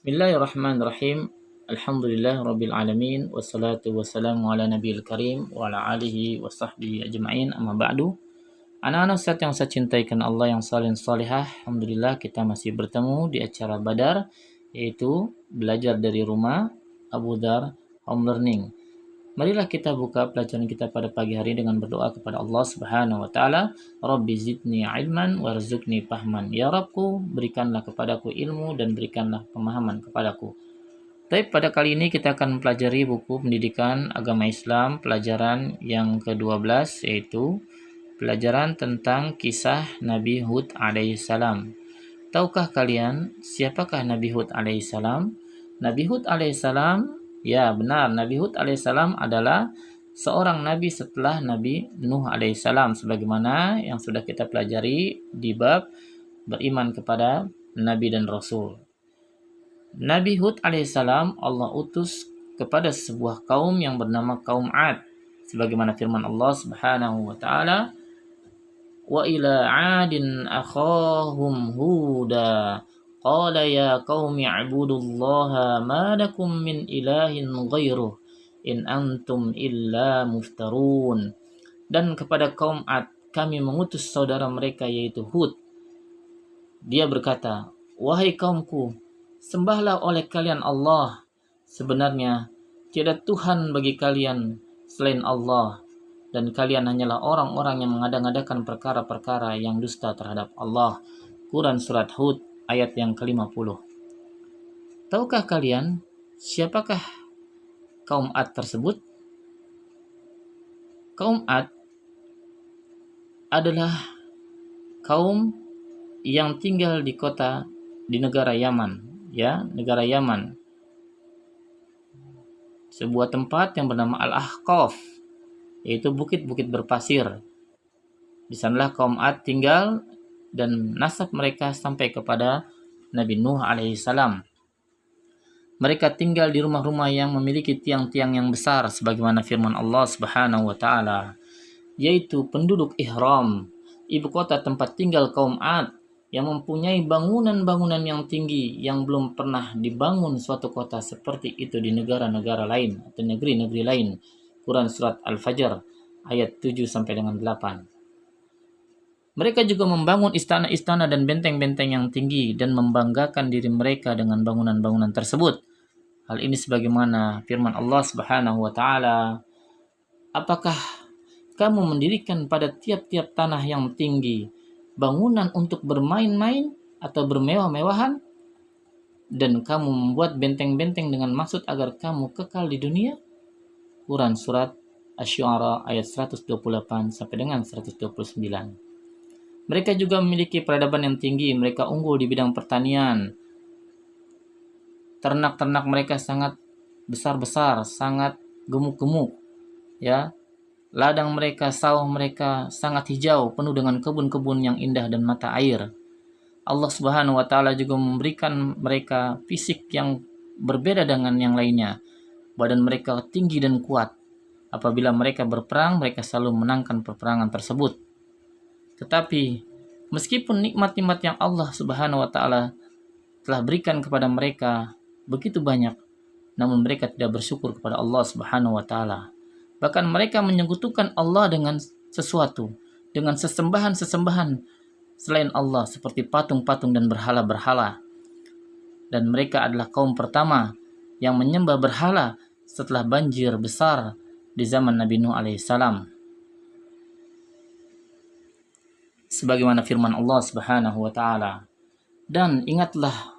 Bismillahirrahmanirrahim. Alhamdulillah rabbil alamin wassalatu wassalamu ala nabiyil karim wa ala alihi wa sahbihi ajma'in amma ba'du. Anak-anak Ustaz yang saya cintai karena Allah yang salih salihah, alhamdulillah kita masih bertemu di acara Badar, yaitu belajar dari rumah Abu Dhar Home Learning. Marilah kita buka pelajaran kita pada pagi hari dengan berdoa kepada Allah Subhanahu wa taala, Rabbi zidni ilman warzuqni fahman. Ya Rabbku, berikanlah kepadaku ilmu dan berikanlah pemahaman kepadaku. Tapi pada kali ini kita akan mempelajari buku pendidikan agama Islam pelajaran yang ke-12, yaitu pelajaran tentang kisah Nabi Hud alaihissalam. Tahukah kalian siapakah Nabi Hud alaihissalam? Nabi Hud alaihissalam, ya benar, Nabi Hud alaihissalam adalah seorang nabi setelah Nabi Nuh alaihissalam, sebagaimana yang sudah kita pelajari di bab beriman kepada Nabi dan Rasul. Nabi Hud alaihissalam Allah utus kepada sebuah kaum yang bernama kaum Ad, sebagaimana firman Allah Subhanahu wa taala, wa ila 'adin akhahum huda qala ya qaumi ibudullaha ma lakum min ilahin ghairuh in antum illa muftarun. Dan kepada kaum Ad kami mengutus saudara mereka yaitu Hud. Dia berkata, wahai kaumku, sembahlah oleh kalian Allah. Sebenarnya tiada Tuhan bagi kalian selain Allah, dan kalian hanyalah orang-orang yang mengada-ngadakan perkara-perkara yang dusta terhadap Allah. Quran Surat Hud ayat yang ke-50. Tahukah kalian siapakah kaum Ad tersebut? Kaum Ad adalah kaum yang tinggal di negara Yaman, ya, negara Yaman. Sebuah tempat yang bernama Al-Ahqaf, yaitu bukit-bukit berpasir. Di sanalah kaum Ad tinggal dan nasab mereka sampai kepada Nabi Nuh alaihissalam. Mereka tinggal di rumah-rumah yang memiliki tiang-tiang yang besar sebagaimana firman Allah Subhanahu wa taala, yaitu penduduk ihram, ibu kota tempat tinggal kaum Ad yang mempunyai bangunan-bangunan yang tinggi yang belum pernah dibangun suatu kota seperti itu di negara-negara lain atau negeri-negeri lain. Quran Surat Al-Fajr ayat 7 sampai dengan 8. Mereka juga membangun istana-istana dan benteng-benteng yang tinggi dan membanggakan diri mereka dengan bangunan-bangunan tersebut. Hal ini sebagaimana firman Allah Subhanahu wa taala, apakah kamu mendirikan pada tiap-tiap tanah yang tinggi bangunan untuk bermain-main atau bermewah-mewahan, dan kamu membuat benteng-benteng dengan maksud agar kamu kekal di dunia? Quran Surat Asy-Syu'ara ayat 128 sampai dengan 129. Mereka juga memiliki peradaban yang tinggi. Mereka unggul di bidang pertanian. Ternak-ternak mereka sangat besar-besar, sangat gemuk-gemuk, ya. Ladang mereka, sawah mereka sangat hijau, penuh dengan kebun-kebun yang indah dan mata air. Allah Subhanahu wa taala juga memberikan mereka fisik yang berbeda dengan yang lainnya. Badan mereka tinggi dan kuat. Apabila mereka berperang, mereka selalu menangkan peperangan tersebut. Tetapi meskipun nikmat-nikmat yang Allah Subhanahu wa taala telah berikan kepada mereka begitu banyak, namun mereka tidak bersyukur kepada Allah Subhanahu wa taala. Bahkan mereka menyekutukan Allah dengan sesuatu, dengan sesembahan-sesembahan selain Allah seperti patung-patung dan berhala-berhala. Dan mereka adalah kaum pertama yang menyembah berhala setelah banjir besar di zaman Nabi Nuh alaihissalam. Sebagaimana firman Allah Subhanahu wa taala, dan ingatlah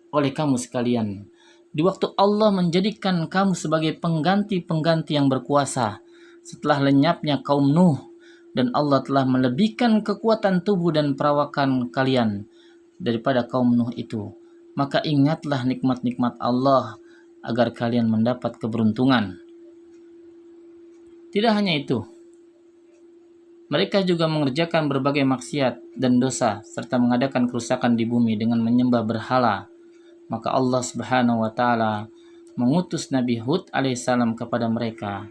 oleh kamu sekalian di waktu Allah menjadikan kamu sebagai pengganti-pengganti yang berkuasa setelah lenyapnya kaum Nuh, dan Allah telah melebihkan kekuatan tubuh dan perawakan kalian daripada kaum Nuh itu. Maka ingatlah nikmat-nikmat Allah agar kalian mendapat keberuntungan. Tidak hanya itu, mereka juga mengerjakan berbagai maksiat dan dosa serta mengadakan kerusakan di bumi dengan menyembah berhala. Maka Allah Subhanahu wa taala mengutus Nabi Hud alaihissalam kepada mereka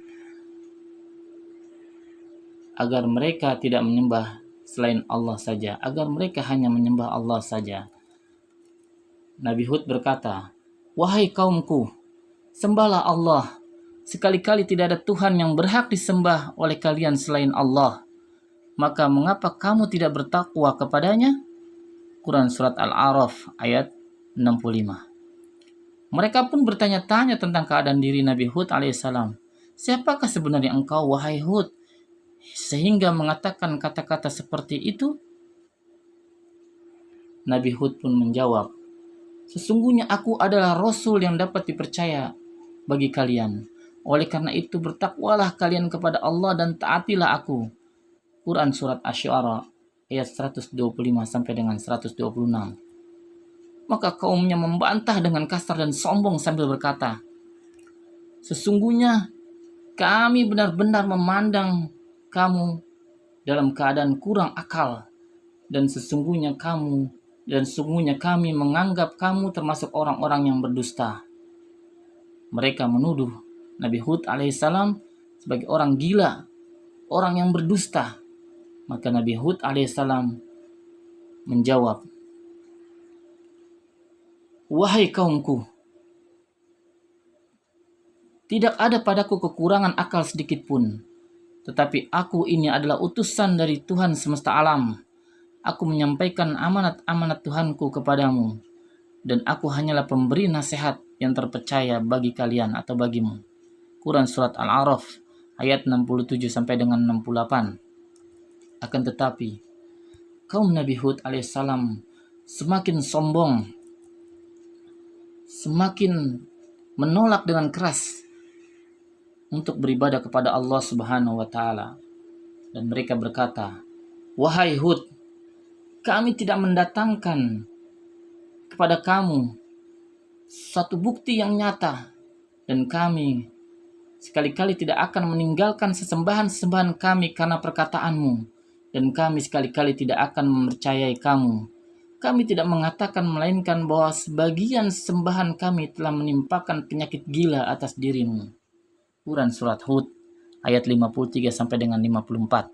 agar mereka tidak menyembah selain Allah saja, agar mereka hanya menyembah Allah saja. Nabi Hud berkata, Wahai kaumku, sembahlah Allah. Sekali-kali tidak ada Tuhan yang berhak disembah oleh kalian selain Allah. Maka mengapa kamu tidak bertakwa kepadanya? Quran Surat Al-A'raf ayat 65. Mereka pun bertanya-tanya tentang keadaan diri Nabi Hud alaihissalam. Siapakah sebenarnya engkau, wahai Hud, sehingga mengatakan kata-kata seperti itu? Nabi Hud pun menjawab, sesungguhnya aku adalah Rasul yang dapat dipercaya bagi kalian. Oleh karena itu bertakwalah kalian kepada Allah dan taatilah aku. Quran Surat Asy-Syu'ara ayat 125 sampai dengan 126. Maka kaumnya membantah dengan kasar dan sombong sambil berkata, sesungguhnya kami benar-benar memandang kamu dalam keadaan kurang akal, dan sesungguhnya kami menganggap kamu termasuk orang-orang yang berdusta. Mereka menuduh Nabi Hud alaihissalam sebagai orang gila, orang yang berdusta. Maka Nabi Hud alaihissalam menjawab, wahai kaumku, tidak ada padaku kekurangan akal sedikit pun, tetapi aku ini adalah utusan dari Tuhan semesta alam. Aku menyampaikan amanat-amanat Tuhanku kepadamu, dan aku hanyalah pemberi nasihat yang terpercaya bagi kalian atau bagimu. Quran Surat Al-A'raf ayat 67 sampai dengan 68. Akan tetapi, kaum Nabi Hud alaihissalam semakin sombong, semakin menolak dengan keras untuk beribadah kepada Allah Subhanahu wa taala. Dan mereka berkata, wahai Hud, kami tidak mendatangkan kepada kamu suatu bukti yang nyata, dan kami sekali-kali tidak akan meninggalkan sesembahan-sesembahan kami karena perkataanmu, dan kami sekali-kali tidak akan mempercayai kamu. Kami tidak mengatakan melainkan bahwa sebagian sembahan kami telah menimpakan penyakit gila atas dirimu. Quran Surat Hud ayat 53 sampai dengan 54.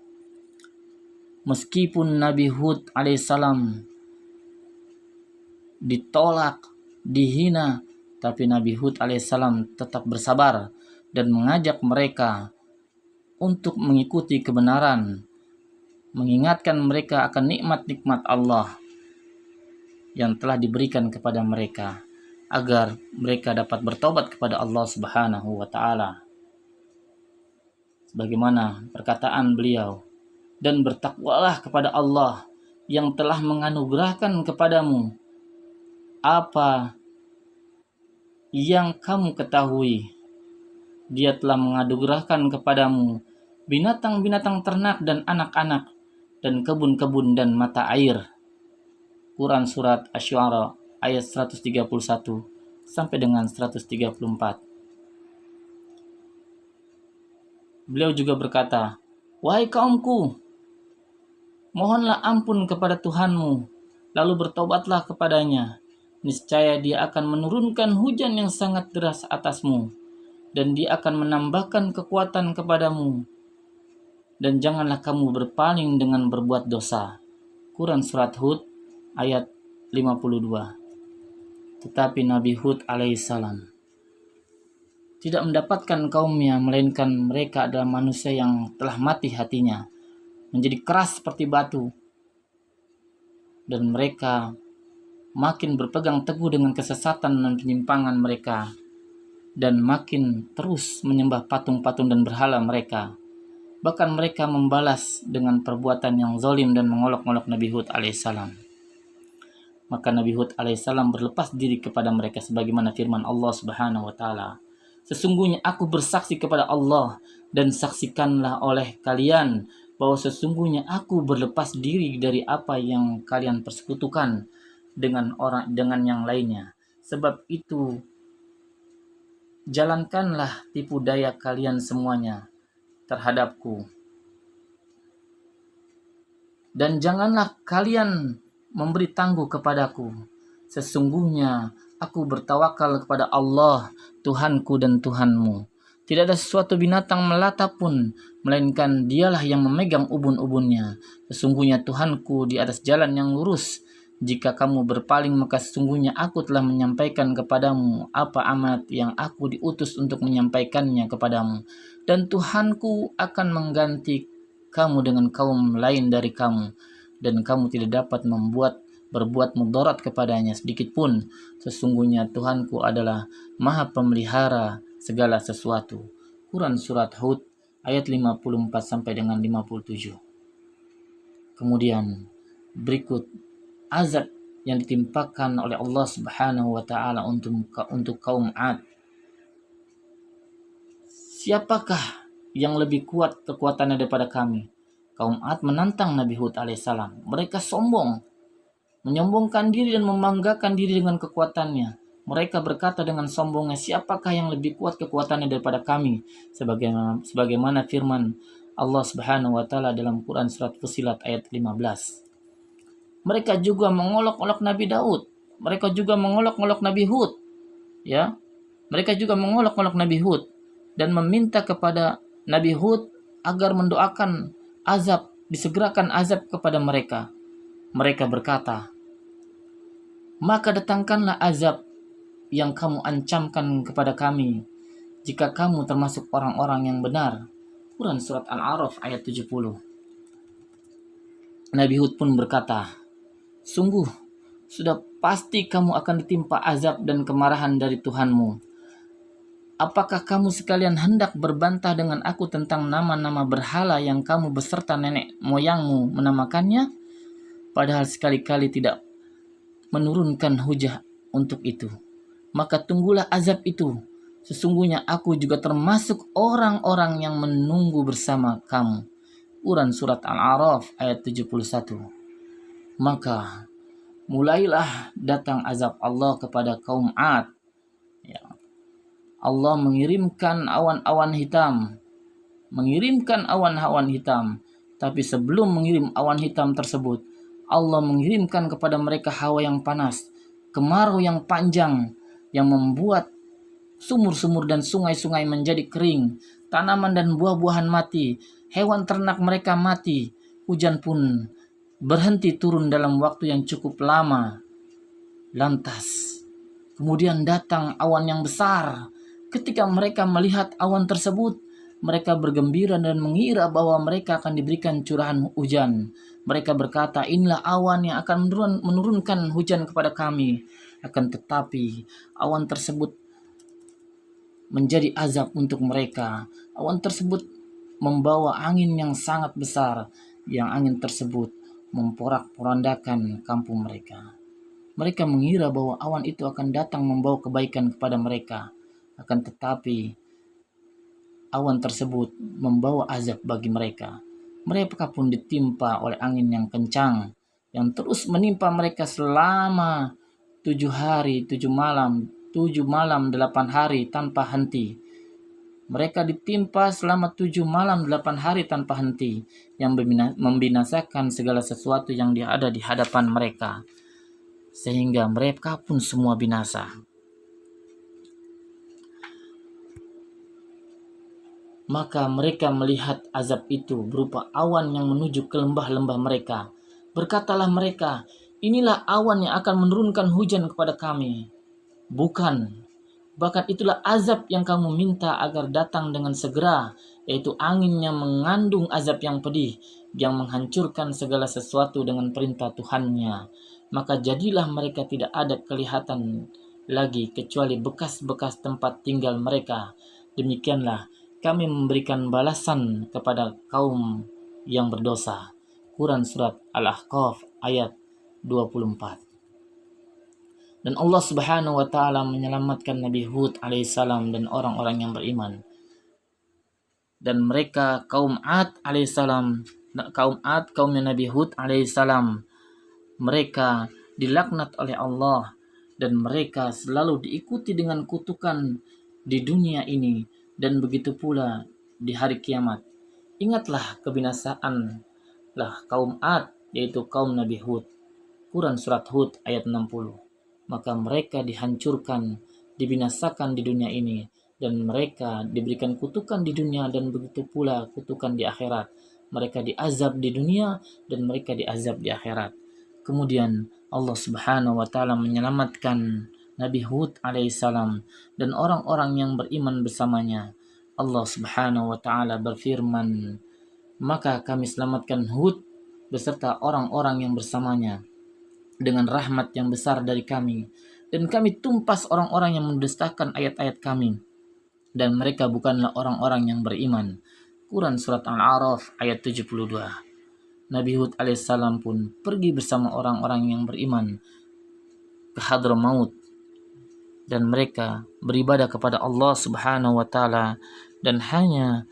Meskipun Nabi Hud alaihissalam ditolak, dihina, tapi Nabi Hud alaihissalam tetap bersabar dan mengajak mereka untuk mengikuti kebenaran, mengingatkan mereka akan nikmat-nikmat Allah yang telah diberikan kepada mereka, agar mereka dapat bertobat kepada Allah Subhanahu wa taala. Sebagaimana perkataan beliau, dan bertakwalah kepada Allah yang telah menganugerahkan kepadamu apa yang kamu ketahui. Dia telah menganugerahkan kepadamu binatang-binatang ternak dan anak-anak, dan kebun-kebun dan mata air. Quran Surat Asy-Syu'ara ayat 131 sampai dengan 134. Beliau juga berkata, wahai kaumku, mohonlah ampun kepada Tuhanmu, lalu bertobatlah kepadanya. Niscaya Dia akan menurunkan hujan yang sangat deras atasmu, dan Dia akan menambahkan kekuatan kepadamu. Dan janganlah kamu berpaling dengan berbuat dosa. Quran Surat Hud ayat 52. Tetapi Nabi Hud alaihissalam tidak mendapatkan kaumnya, melainkan mereka adalah manusia yang telah mati hatinya, menjadi keras seperti batu, dan mereka makin berpegang teguh dengan kesesatan dan penyimpangan mereka, dan makin terus menyembah patung-patung dan berhala mereka. Bahkan mereka membalas dengan perbuatan yang zalim dan mengolok-olok Nabi Hud alaihissalam. Maka Nabi Hud alaihissalam berlepas diri kepada mereka sebagaimana firman Allah Subhanahu wa taala, sesungguhnya aku bersaksi kepada Allah, dan saksikanlah oleh kalian bahwa sesungguhnya aku berlepas diri dari apa yang kalian persekutukan dengan yang lainnya. Sebab itu jalankanlah tipu daya kalian semuanya terhadapku, dan janganlah kalian memberi tangguh kepadaku. Sesungguhnya aku bertawakal kepada Allah, Tuhanku dan Tuhanmu. Tidak ada sesuatu binatang melata pun, melainkan Dialah yang memegang ubun-ubunnya. Sesungguhnya Tuhanku di atas jalan yang lurus, Jika kamu berpaling, maka sesungguhnya aku telah menyampaikan kepadamu apa amanat yang aku diutus untuk menyampaikannya kepadamu. Dan Tuhanku akan mengganti kamu dengan kaum lain dari kamu, dan kamu tidak dapat berbuat mudarat kepadanya sedikit pun. Sesungguhnya Tuhanku adalah Maha Pemelihara segala sesuatu. Quran Surat Hud ayat 54 sampai dengan 57. Kemudian berikut azab yang ditimpakan oleh Allah Subhanahu wa taala untuk kaum Ad. Siapakah yang lebih kuat kekuatannya daripada kami? Kaum Ad menantang Nabi Hud alaihissalam. Mereka sombong, menyombongkan diri dan membanggakan diri dengan kekuatannya. Mereka berkata dengan sombongnya, siapakah yang lebih kuat kekuatannya daripada kami? Sebagaimana firman Allah Subhanahu wa taala dalam Quran Surat Fussilat ayat 15. Mereka juga mengolok-olok Nabi Daud. Mereka juga mengolok-olok Nabi Hud. Ya, mereka juga mengolok-olok Nabi Hud dan meminta kepada Nabi Hud agar mendoakan azab, disegerakan azab kepada mereka. Mereka berkata, maka datangkanlah azab yang kamu ancamkan kepada kami jika kamu termasuk orang-orang yang benar. Quran Surat Al-A'raf ayat 70. Nabi Hud pun berkata, sungguh, sudah pasti kamu akan ditimpa azab dan kemarahan dari Tuhanmu. Apakah kamu sekalian hendak berbantah dengan aku tentang nama-nama berhala yang kamu beserta nenek moyangmu menamakannya? Padahal sekali-kali tidak menurunkan hujah untuk itu. Maka tunggulah azab itu. Sesungguhnya aku juga termasuk orang-orang yang menunggu bersama kamu. Quran Surat Al-A'raf ayat 71. Maka mulailah datang azab Allah kepada kaum Ad. Ya. Allah mengirimkan awan-awan hitam. Tapi sebelum mengirim awan hitam tersebut, Allah mengirimkan kepada mereka hawa yang panas, kemarau yang panjang, yang membuat sumur-sumur dan sungai-sungai menjadi kering, tanaman dan buah-buahan mati, hewan ternak mereka mati, hujan pun berhenti turun dalam waktu yang cukup lama. Lantas, kemudian datang awan yang besar. Ketika mereka melihat awan tersebut, mereka bergembira dan mengira bahwa mereka akan diberikan curahan hujan. Mereka berkata, inilah awan yang akan menurunkan hujan kepada kami. Akan tetapi, awan tersebut menjadi azab untuk mereka. Awan tersebut membawa angin yang sangat besar, yang angin tersebut memporak-porandakan kampung mereka. Mereka mengira bahwa awan itu akan datang membawa kebaikan kepada mereka. Akan tetapi, awan tersebut membawa azab bagi mereka. Mereka pun ditimpa oleh angin yang kencang, yang terus menimpa mereka selama 7 hari, 7 malam, 8 hari tanpa henti. Mereka ditimpa selama 7 malam 8 hari tanpa henti, yang membinasakan segala sesuatu yang ada di hadapan mereka, sehingga mereka pun semua binasa. Maka mereka melihat azab itu berupa awan yang menuju ke lembah-lembah mereka. Berkatalah mereka, inilah awan yang akan menurunkan hujan kepada kami. Bukan, bahkan itulah azab yang kamu minta agar datang dengan segera, yaitu angin yang mengandung azab yang pedih, yang menghancurkan segala sesuatu dengan perintah Tuhannya. Maka jadilah mereka tidak ada kelihatan lagi kecuali bekas-bekas tempat tinggal mereka. Demikianlah kami memberikan balasan kepada kaum yang berdosa. Quran Surat Al-Ahqaf ayat 24. Dan Allah Subhanahu wa taala menyelamatkan Nabi Hud alaihissalam dan orang-orang yang beriman. Dan mereka kaum Ad alaihissalam, kaumnya Nabi Hud alaihissalam, mereka dilaknat oleh Allah dan mereka selalu diikuti dengan kutukan di dunia ini dan begitu pula di hari kiamat. Ingatlah kebinasaan kaum Ad, yaitu kaum Nabi Hud. Quran Surat Hud ayat 60. Maka mereka dihancurkan, dibinasakan di dunia ini, dan mereka diberikan kutukan di dunia dan begitu pula kutukan di akhirat. Mereka diazab di dunia dan mereka diazab di akhirat. Kemudian Allah Subhanahu wa taala menyelamatkan Nabi Hud alaihissalam dan orang-orang yang beriman bersamanya. Allah Subhanahu wa taala berfirman, "Maka kami selamatkan Hud beserta orang-orang yang bersamanya dengan rahmat yang besar dari kami, dan kami tumpas orang-orang yang mendustakan ayat-ayat kami, dan mereka bukanlah orang-orang yang beriman." Quran Surat Al-A'raf ayat 72. Nabi Hud alaihissalam pun pergi bersama orang-orang yang beriman ke Hadramaut, dan mereka beribadah kepada Allah Subhanahu wa taala dan hanya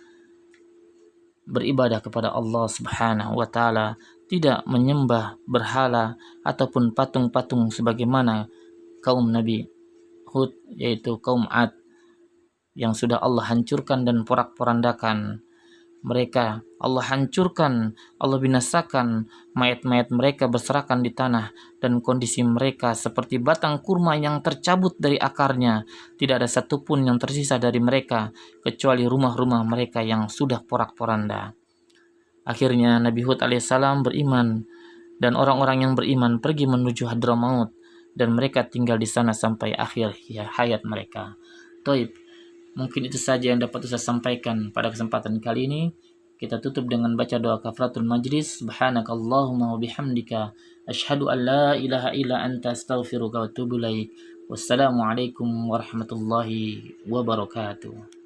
beribadah kepada Allah Subhanahu wa taala, tidak menyembah berhala ataupun patung-patung sebagaimana kaum Nabi Hud, yaitu kaum Ad, yang sudah Allah hancurkan dan porak-porandakan. Mereka Allah hancurkan, Allah binasakan, mayat-mayat mereka berserakan di tanah, dan kondisi mereka seperti batang kurma yang tercabut dari akarnya. Tidak ada satupun yang tersisa dari mereka, kecuali rumah-rumah mereka yang sudah porak-poranda. Akhirnya Nabi Hud alaihissalam beriman, dan orang-orang yang beriman pergi menuju Hadramaut, dan mereka tinggal di sana sampai akhir hayat mereka. Taib. Mungkin itu saja yang dapat saya sampaikan pada kesempatan kali ini. Kita tutup dengan baca doa kafaratul majlis. Subhanakallahumma wa bihamdika asyhadu an la ilaha illa anta astaghfiruka wa atubu ilaik. Wassalamualaikum warahmatullahi wabarakatuh.